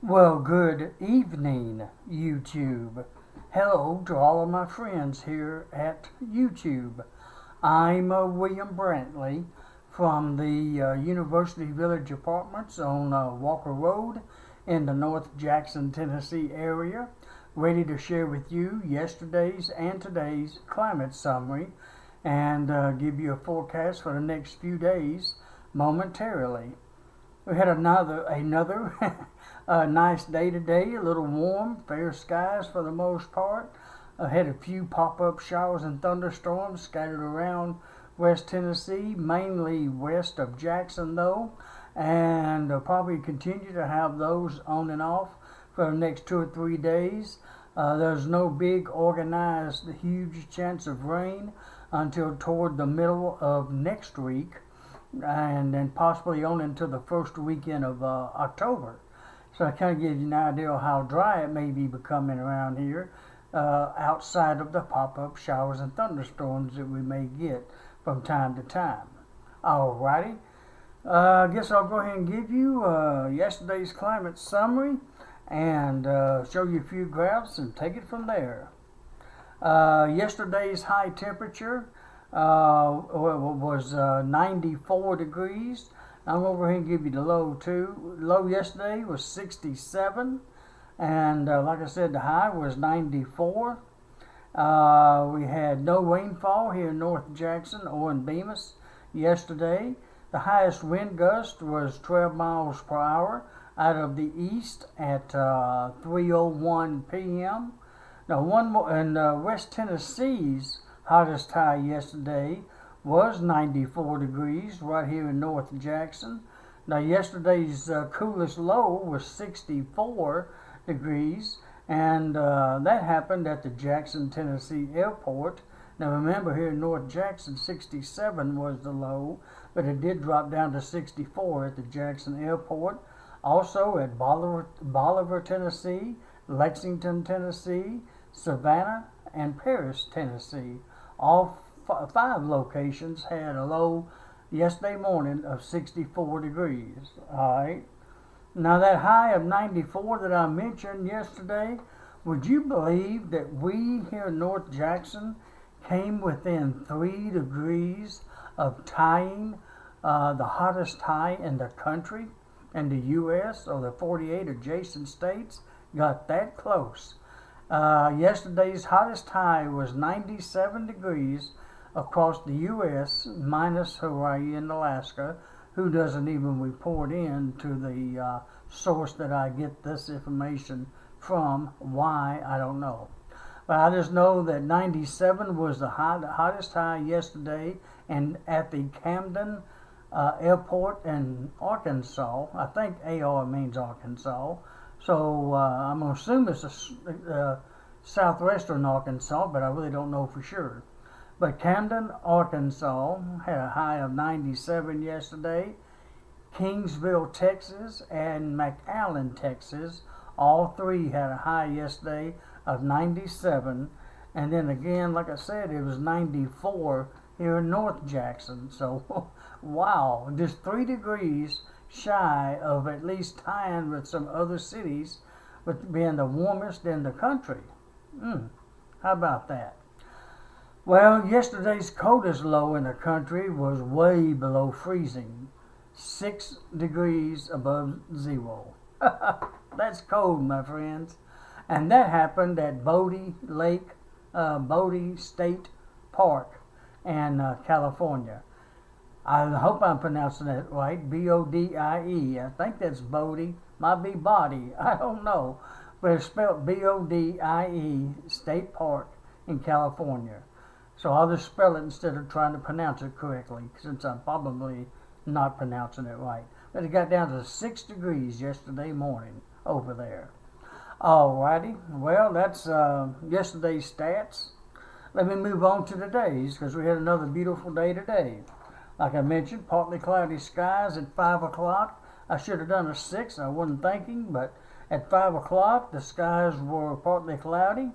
Well, good evening, YouTube. Hello to all of my friends here at YouTube. I'm William Brantley from the University Village Apartments on Walker Road in the North Jackson, Tennessee area, ready to share with you yesterday's and today's climate summary and give you a forecast for the next few days momentarily. We had another nice day today, a little warm, fair skies for the most part. Had a few pop-up showers and thunderstorms scattered around West Tennessee, mainly west of Jackson though, and probably continue to have those on and off for the next 2 or 3 days. There's no big organized huge chance of rain until toward the middle of next week, and then possibly on into the first weekend of October. So I kind of give you an idea of how dry it may be becoming around here, outside of the pop-up showers and thunderstorms that we may get from time to time. Alrighty, I guess I'll go ahead and give you yesterday's climate summary and show you a few graphs and take it from there. Yesterday's high temperature was 94 degrees. I'm over here and give you the low too. Low yesterday was 67, and like I said, the high was 94. We had no rainfall here in North Jackson or in Bemis yesterday. The highest wind gust was 12 miles per hour out of the east at 3:01 p.m. Now, one more, and West Tennessee's hottest high yesterday was 94 degrees right here in North Jackson. Now, yesterday's coolest low was 64 degrees, and that happened at the Jackson, Tennessee airport. Now, remember, here in North Jackson, 67 was the low, but it did drop down to 64 at the Jackson airport. Also at Bolivar, Tennessee, Lexington, Tennessee, Savannah, and Paris, Tennessee. All five locations had a low yesterday morning of 64 degrees. Alright. Now, that high of 94 that I mentioned yesterday, would you believe that we here in North Jackson came within 3 degrees of tying the hottest high in the country and the U.S., or the 48 adjacent states? Got that close. Yesterday's hottest high was 97 degrees across the U.S., minus Hawaii and Alaska, who doesn't even report in to the source that I get this information from. Why, I don't know. But I just know that 97 was the hottest high yesterday, and at the Camden airport in Arkansas. I think AR means Arkansas. So I'm going to assume it's southwestern Arkansas, but I really don't know for sure. But Camden, Arkansas had a high of 97 yesterday. Kingsville, Texas, and McAllen, Texas, all three had a high yesterday of 97. And then again, like I said, it was 94 here in North Jackson. So, wow, just 3 degrees shy of at least tying with some other cities, with being the warmest in the country. How about that? Well, yesterday's coldest low in the country was way below freezing, 6 degrees above zero. That's cold, my friends. And that happened at Bodie State Park in California. I hope I'm pronouncing that right. Bodie. I think that's Bodie. Might be body. I don't know. But it's spelled Bodie State Park in California. So I'll just spell it instead of trying to pronounce it correctly, since I'm probably not pronouncing it right. But it got down to 6 degrees yesterday morning over there. Alrighty. Well, that's yesterday's stats. Let me move on to today's, because we had another beautiful day today. Like I mentioned, partly cloudy skies at 5 o'clock. I should have done a 6. I wasn't thinking, but at 5 o'clock, the skies were partly cloudy.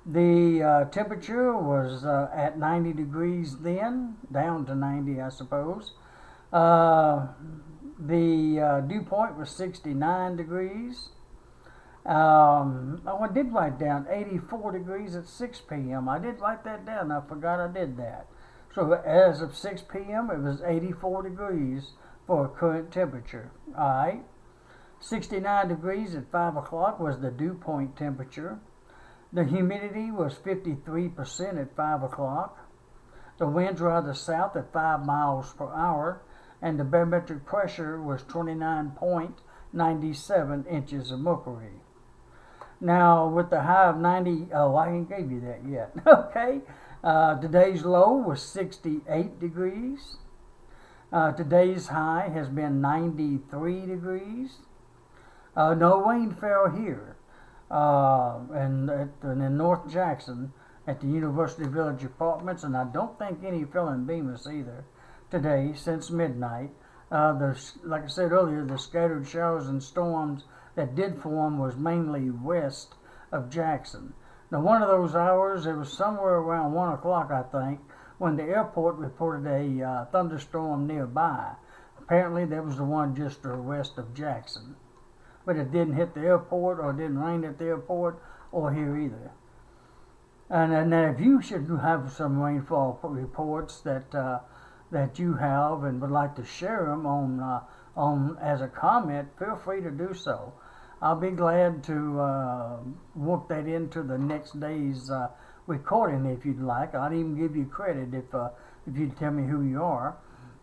The temperature was at 90 degrees then, down to 90, I suppose. The dew point was 69 degrees. Oh, I did write down 84 degrees at 6 p.m. I did write that down. I forgot I did that. So as of 6 p.m., it was 84 degrees for current temperature. All right. 69 degrees at 5 o'clock was the dew point temperature. The humidity was 53% at 5 o'clock. The winds were out of the south at 5 miles per hour, and the barometric pressure was 29.97 inches of mercury. Now, with the high of 90, I ain't gave you that yet. Okay. Today's low was 68 degrees. Today's high has been 93 degrees. No rain fell here. And in North Jackson at the University Village Apartments, and I don't think any fell in Bemis either today since midnight. Like I said earlier, the scattered showers and storms that did form was mainly west of Jackson. Now, one of those hours, it was somewhere around 1 o'clock, I think, when the airport reported a thunderstorm nearby. Apparently, there was the one just west of Jackson. But it didn't hit the airport, or didn't rain at the airport, or here either. And if you should have some rainfall reports that you have and would like to share them on as a comment, feel free to do so. I'll be glad to work that into the next day's recording if you'd like. I'd even give you credit if you'd tell me who you are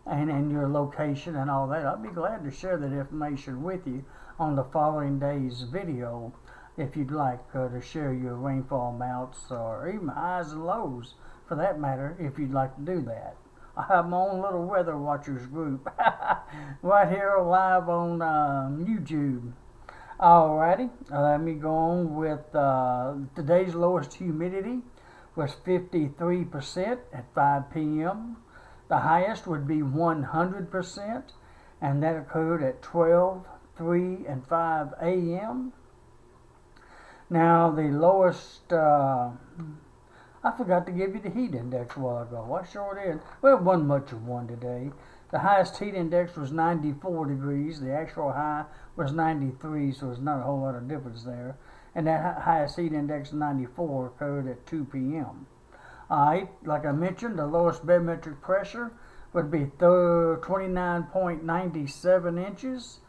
and your location and all that. I'd be glad to share that information with you on the following day's video if you'd like to share your rainfall amounts or even highs and lows for that matter if you'd like to do that. I have my own little weather watchers group right here live on YouTube. Alrighty, let me go on with today's lowest humidity was 53% at 5 p.m. The highest would be 100%, and that occurred at 12, 3, and 5 a.m. Now, the lowest, I forgot to give you the heat index a while ago. I sure did. Well, it wasn't much of one today. The highest heat index was 94 degrees. The actual high was 93, so there's not a whole lot of difference there. And that highest heat index, 94, occurred at 2 p.m. Alright, like I mentioned, the lowest barometric pressure would be 29.97 inches,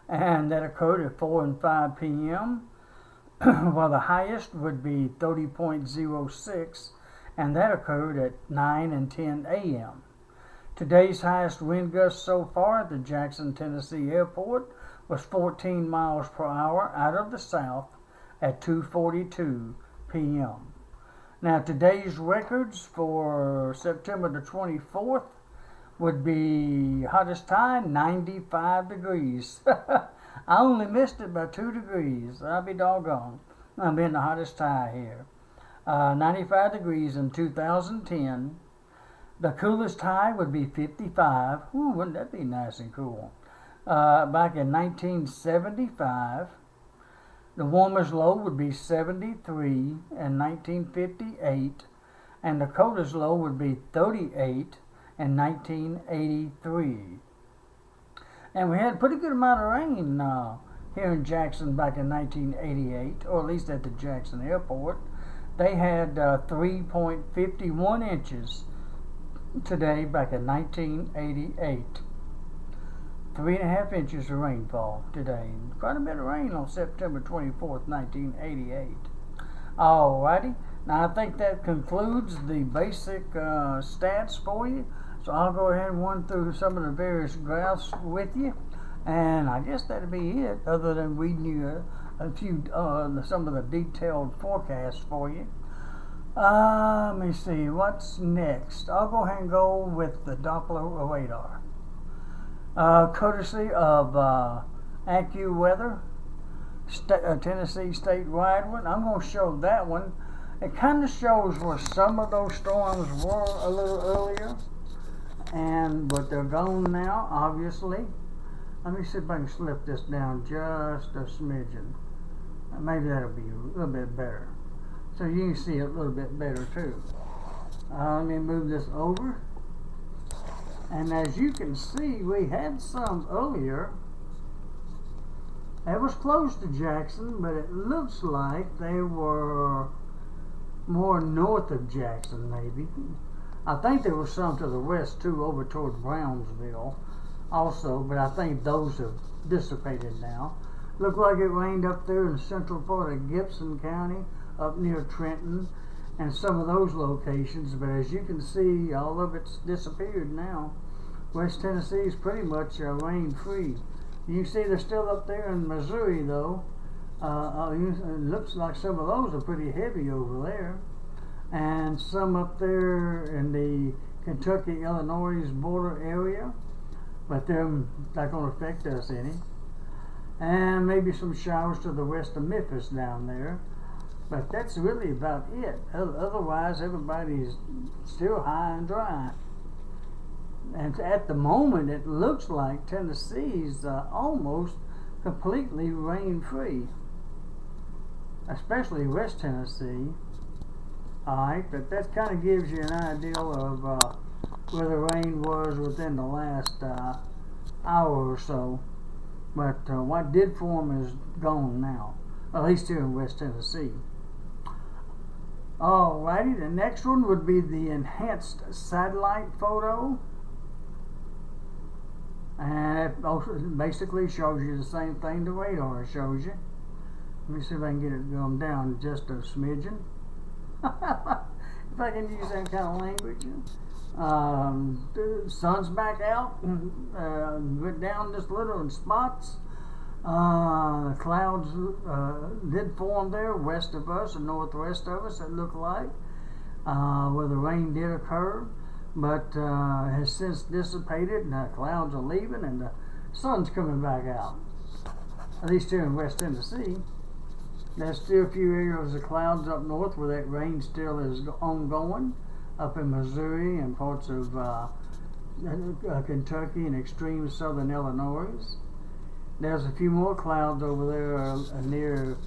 and that occurred at 4 and 5 p.m., while the highest would be 30.06, and that occurred at 9 and 10 a.m. Today's highest wind gust so far at the Jackson, Tennessee airport was 14 miles per hour out of the south at 2:42 p.m. Now, today's records for September the 24th would be hottest high, 95 degrees. I only missed it by 2 degrees. I'll be doggone. I'm in the hottest high here. 95 degrees in 2010. The coolest high would be 55. Ooh, wouldn't that be nice and cool? Back in 1975. The warmest low would be 73 in 1958. And the coldest low would be 38 in 1983. And we had a pretty good amount of rain here in Jackson back in 1988, or at least at the Jackson airport. They had 3.51 inches today back in 1988. 3.5 inches of rainfall today. Quite a bit of rain on September 24th, 1988. Alrighty. Now I think that concludes the basic stats for you. So I'll go ahead and run through some of the various graphs with you. And I guess that'll be it, other than reading you a few, some of the detailed forecasts for you. Let me see, what's next? I'll go ahead and go with the Doppler radar. Courtesy of AccuWeather, Tennessee statewide one. I'm going to show that one. It kind of shows where some of those storms were a little earlier, but they're gone now, obviously. Let me see if I can slip this down just a smidgen. Maybe that'll be a little bit better, so you can see it a little bit better too. Let me move this over. And as you can see, we had some earlier It was close to Jackson, but it looks like they were more north of Jackson, maybe. I think there was some to the west too, over toward Brownsville also, but I think those have dissipated now. Looked like it rained up there in the central part of Gibson County, up near Trenton, and some of those locations, but as you can see, all of it's disappeared now. West Tennessee is pretty much rain-free. You can see they're still up there in Missouri, though. It looks like some of those are pretty heavy over there. And some up there in the Kentucky-Illinois border area, but they're not going to affect us any. And maybe some showers to the west of Memphis down there. But that's really about it. Otherwise, everybody's still high and dry. And at the moment, it looks like Tennessee's almost completely rain-free, especially West Tennessee. Alright, but that kind of gives you an idea of where the rain was within the last hour or so. But what did form is gone now, at least here in West Tennessee. Alrighty, the next one would be the enhanced satellite photo. And it basically shows you the same thing the radar shows you. Let me see if I can get it going down just a smidgen. If I can use that kind of language. The sun's back out, went down just a little in spots. Clouds did form there west of us and northwest of us, it looked like, where the rain did occur, but has since dissipated, and the clouds are leaving and the sun's coming back out, at least here in West Tennessee. There's still a few areas of clouds up north where that rain still is ongoing, up in Missouri and parts of Kentucky and extreme southern Illinois. There's a few more clouds over there near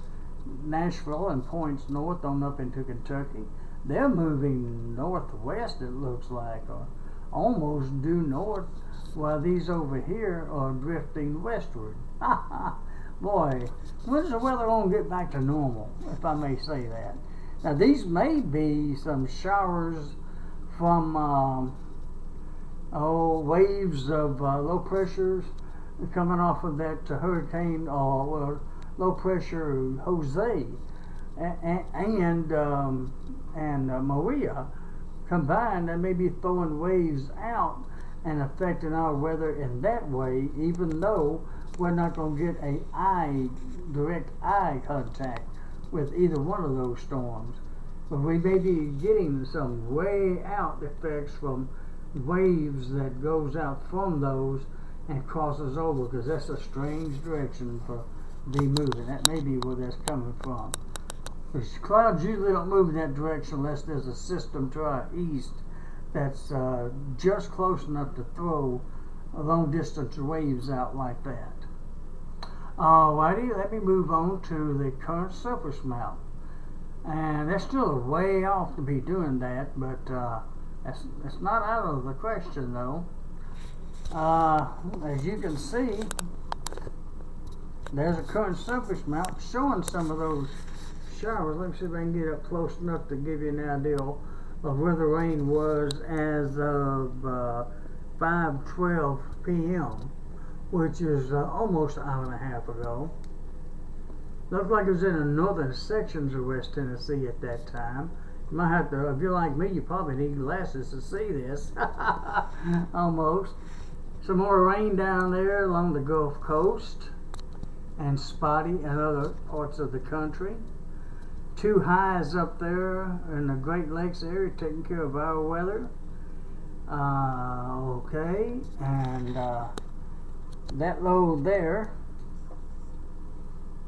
Nashville and points north on up into Kentucky. They're moving northwest, it looks like, or almost due north, while these over here are drifting westward. Boy, when's the weather going to get back to normal, if I may say that? Now, these may be some showers from waves of low pressures coming off of that hurricane low pressure Jose and Maria combined. That may be throwing waves out and affecting our weather in that way, even though we're not going to get a direct eye contact with either one of those storms. But we may be getting some way out effects from waves that goes out from those and crosses over, because that's a strange direction for be moving. That may be where that's coming from. Because clouds usually don't move in that direction unless there's a system to our east that's just close enough to throw long distance waves out like that. Alrighty, let me move on to the current surface mount. And that's still a way off to be doing that, but that's not out of the question though. As you can see, there's a current surface mount showing some of those showers. Let me see if I can get up close enough to give you an idea of where the rain was as of 5:12 p.m., which is almost an hour and a half ago. Looked like it was in the northern sections of West Tennessee at that time. You might have to, if you're like me, you probably need glasses to see this. Almost. Some more rain down there along the Gulf Coast and spotty in other parts of the country. Two highs up there in the Great Lakes area taking care of our weather. Okay, and that low there,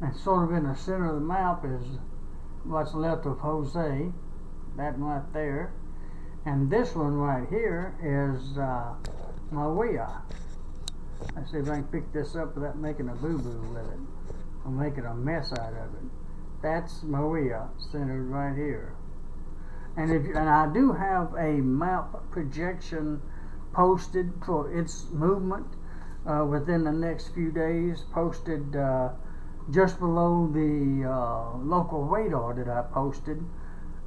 and sort of in the center of the map, is what's left of Jose. That one right there. And this one right here is Maria. Let's see if I can pick this up without making a boo-boo with it. I'm making a mess out of it. That's Maria, centered right here. And I do have a map projection posted for its movement within the next few days, posted just below the local radar that I posted.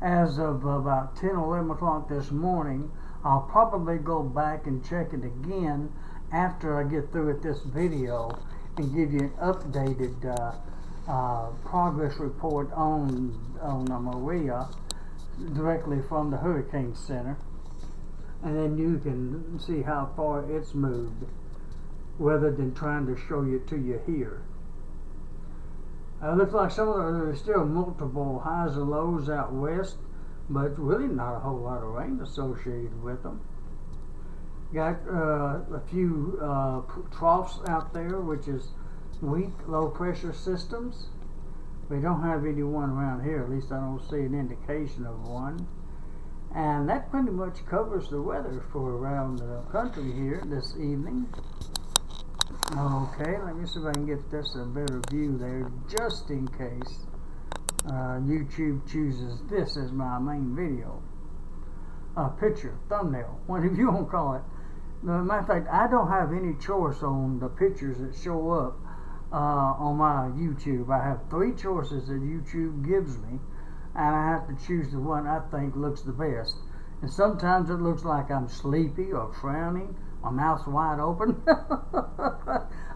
As of about 10 or 11 o'clock this morning, I'll probably go back and check it again after I get through with this video and give you an updated progress report on Maria directly from the Hurricane Center, and then you can see how far it's moved rather than trying to show it to you here. It looks like there's still multiple highs and lows out west, but really not a whole lot of rain associated with them. Got a few troughs out there, which is weak low pressure systems. We don't have anyone around here, at least I don't see an indication of one. And that pretty much covers the weather for around the country here this evening. Okay, let me see if I can get this a better view there, just in case YouTube chooses this as my main video. Picture, thumbnail, whatever you want to call it. Matter of fact, I don't have any choice on the pictures that show up on my YouTube. I have 3 choices that YouTube gives me, and I have to choose the one I think looks the best. And sometimes it looks like I'm sleepy or frowning, my mouth's wide open,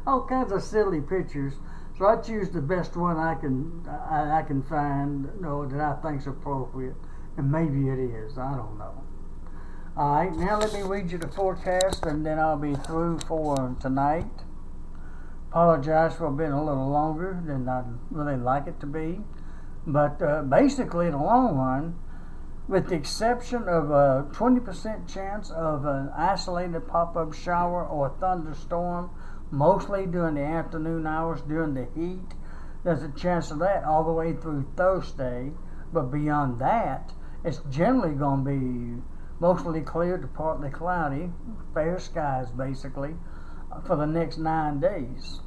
all kinds of silly pictures. So I choose the best one I can find, that I think's appropriate, and maybe it is. I don't know. All right, now let me read you the forecast, and then I'll be through for tonight. Apologize for being a little longer than I'd really like it to be, but basically in the long run, with the exception of a 20% chance of an isolated pop-up shower or thunderstorm, mostly during the afternoon hours during the heat. There's a chance of that all the way through Thursday, but beyond that, it's generally going to be mostly clear to partly cloudy, fair skies basically, for the next 9 days.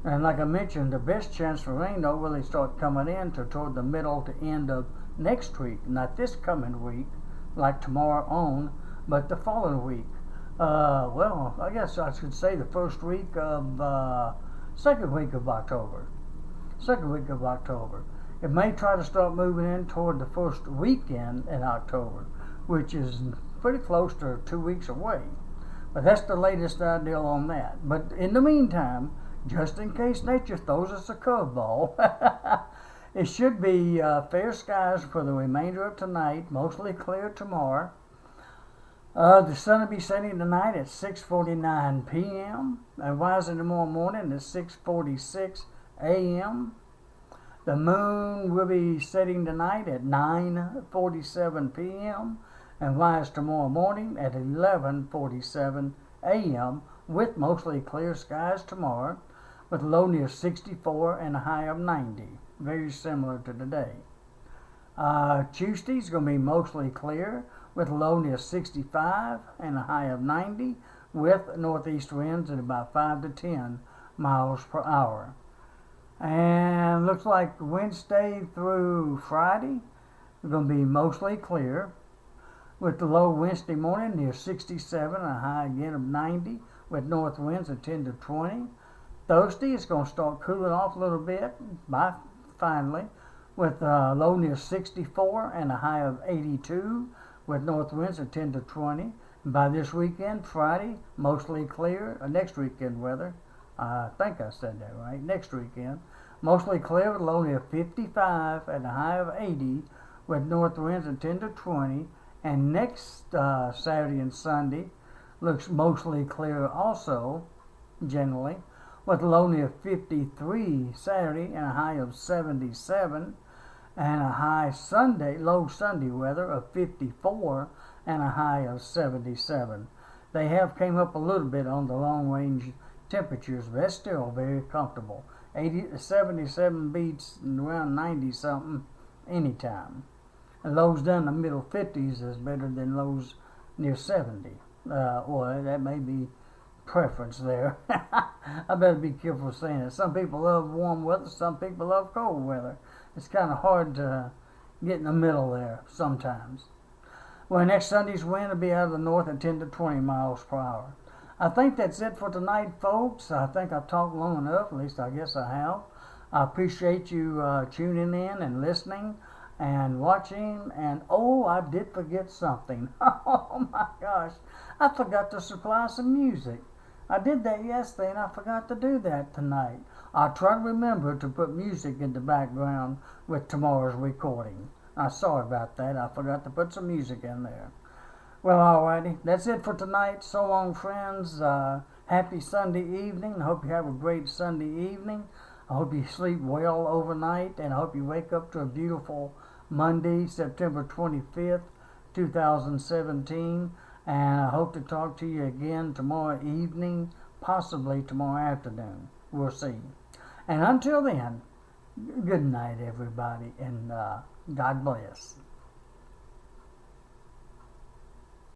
And like I mentioned, the best chance for rain don't really start coming in toward the middle to end of next week, not this coming week, like tomorrow on, but the following week. Well, I guess I should say the second week of October. It may try to start moving in toward the first weekend in October, which is pretty close to 2 weeks away. But that's the latest idea on that. But in the meantime, just in case nature throws us a curveball, it should be fair skies for the remainder of tonight, mostly clear tomorrow. The sun will be setting tonight at 6:49 p.m. and rising tomorrow morning at 6:46 a.m. The moon will be setting tonight at 9:47 p.m. and rise tomorrow morning at 11:47 a.m. with mostly clear skies tomorrow, with a low near 64 and a high of 90. Very similar to today. Tuesday's going to be mostly clear with a low near 65 and a high of 90 with northeast winds at about 5 to 10 miles per hour. And looks like Wednesday through Friday are going to be mostly clear with the low Wednesday morning near 67 and a high again of 90 with north winds at 10 to 20. Thursday is going to start cooling off a little bit finally with a low near 64 and a high of 82 with north winds at 10 to 20. And by this weekend, Friday, mostly clear. Next weekend weather, I think I said that right. Next weekend, mostly clear with a low near 55 and a high of 80 with north winds at 10 to 20. And next Saturday and Sunday looks mostly clear also, generally, with a low near 53 Saturday and a high of 77, and a high Sunday, low Sunday weather of 54 and a high of 77. They have came up a little bit on the long range temperatures, but that's still very comfortable. 77 beats around 90 something anytime. And lows down in the middle 50s is better than lows near 70. Or that may be preference there. I better be careful saying it. Some people love warm weather, some people love cold weather. It's kind of hard to get in the middle there sometimes. Well, next Sunday's wind will be out of the north at 10 to 20 miles per hour. I think that's it for tonight, folks. I think I've talked long enough, at least I guess I have. I appreciate you tuning in and listening and watching. And oh, I did forget something. Oh my gosh, I forgot to supply some music. I did that yesterday and I forgot to do that tonight. I'll try to remember to put music in the background with tomorrow's recording. I'm sorry about that. I forgot to put some music in there. Well, alrighty. That's it for tonight. So long, friends. Happy Sunday evening. I hope you have a great Sunday evening. I hope you sleep well overnight, and I hope you wake up to a beautiful Monday, September 25th, 2017. And I hope to talk to you again tomorrow evening, possibly tomorrow afternoon. We'll see. And until then, good night, everybody, and God bless.